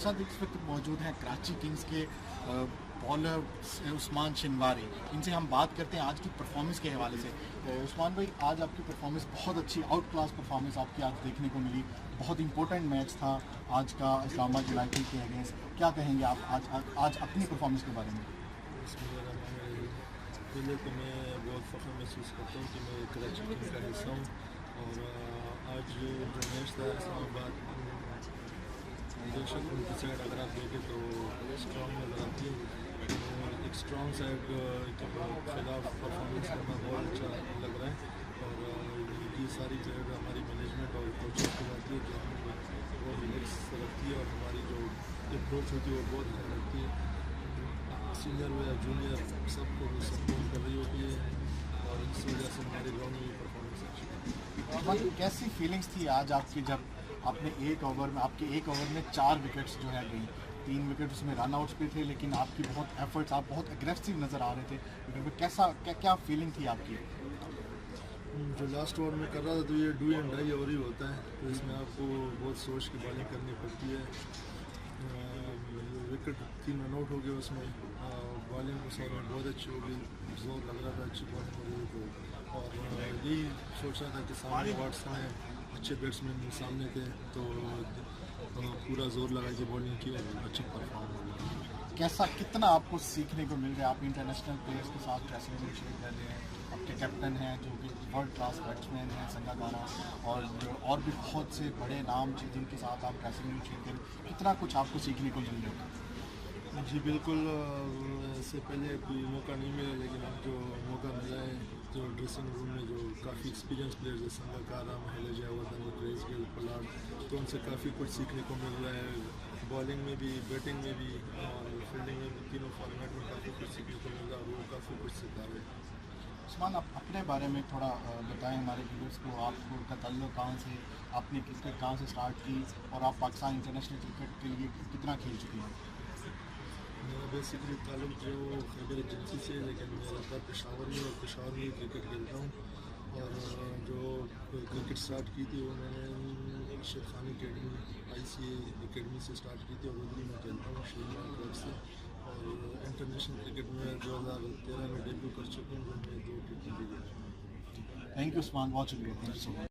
साथ इस वक्त मौजूद हैं कराची किंग्स के बॉलर उस्मान शनवारी। इनसे हम बात करते हैं आज की परफॉर्मेंस के हवाले से। उस्मान भाई, आज आपकी परफॉर्मेंस बहुत अच्छी, आउट क्लास परफॉर्मेंस आपकी आज देखने को मिली। बहुत इंपॉर्टेंट मैच था आज का इस्लामाबाद यूनाइटेड के अगेंस्ट। क्या कहेंगे आप आज अपनी परफॉर्मेंस के बारे में? पहले तो मैं बहुत फ़ख्र महसूस करता हूँ कि मैं कराची किंग्स का हिस्सा हूँ। और आज जो मैच था इस्लामाबाद, बेशक उनकी साइड अगर आप देखें तो स्ट्रॉन्ग नज़र आती है। एक स्ट्रॉन्ग साइड के खिलाफ परफॉर्मेंस करना बहुत अच्छा लग रहा है। और ये सारी क्रेडिट हमारी मैनेजमेंट और कोचिंग को जाती है, जो हमें बहुत रिलैक्स रखती है और हमारी जो अप्रोच होती है वो बहुत अच्छा लगती है। सीनियर हो या जूनियर सबको सपोर्ट कर रही होती है और इस वजह से हमारी ग्राउंड में परफॉर्मेंस अच्छी है। कैसी फीलिंग्स थी आज आपकी जब आपने एक ओवर में 4 विकेट्स जो है गई? 3 विकेट उसमें रन आउट्स पे थे, लेकिन आपकी बहुत एफर्ट्स, आप बहुत एग्रेसिव नज़र आ रहे थे विकेट पे। क्या फीलिंग थी आपकी? जो लास्ट ओवर में कर रहा था तो ये डू एंड डाई ओवर ही होता है, तो इसमें आपको बहुत सोच की बॉलिंग करनी पड़ती है। विकेट 3 रन आउट हो गए उसमें। बॉलिंग उस ओवर में बहुत अच्छी हो गई, जोर लग रहा था, अच्छी बॉलिंग हो गई। तो और यही सोच रहा था कि सामने वाट्स में अच्छे बैट्समैन सामने थे, तो पूरा जोर लगा के बॉलिंग की और अच्छी परफॉर्म हो गई। कितना आपको सीखने को मिल रहा है? आप इंटरनेशनल प्लेयर्स के साथ ड्रेसिंग रूम शेयर कर रहे हैं, आपके कैप्टन हैं जो कि वर्ल्ड क्लास बैट्समैन हैं संगाकारा, और भी बहुत से बड़े नाम जिनके साथ आप ड्रेसिंग रूम शेयर करें। कितना कुछ आपको सीखने को मिल रहा है? जी बिल्कुल, इससे पहले कोई मौका नहीं मिला, लेकिन अब जो मौका मिला है, जो ड्रेसिंग रूम में जो काफ़ी एक्सपीरियंस प्लेयर्स जैसे संगाकारा, महल जयवर्धन, क्रेज गेल, पलाड, तो उनसे काफ़ी कुछ सीखने को मिल रहा है। बॉलिंग में भी, बैटिंग में भी और फील्डिंग में भी, तीनों फॉर्मेट में काफ़ी कुछ सीखने को मिल रहा है। वो काफ़ी कुछ सिखा रहे हैं। उस्मान, आप अपने बारे में थोड़ा बताएं हमारे व्यूअर्स को। आपका ताल्लुक कहाँ से, आपने क्रिकेट कहाँ से स्टार्ट की, और आप पाकिस्तान इंटरनेशनल क्रिकेट के लिए कितना खेल चुके हैं? मेरा बेसिकली ताल्लुक जो खैबर एजेंसी से है, लेकिन मेरा घर पेशावर में, और पेशावर में क्रिकेट खेलता हूँ। और जो क्रिकेट स्टार्ट की थी वो मैंने Sheikh Khan academy, ICA academy से स्टार्ट की थी, और उधरी में खेलता हूँ श्रीलंका क्लब से। और इंटरनेशनल क्रिकेट में 2013 में डेब्यू कर चुका हूँ, जो मैं 2 T20 खेला। थैंक यू उस्मान, बहुत शुक्रिया, थैंक यू सो मच।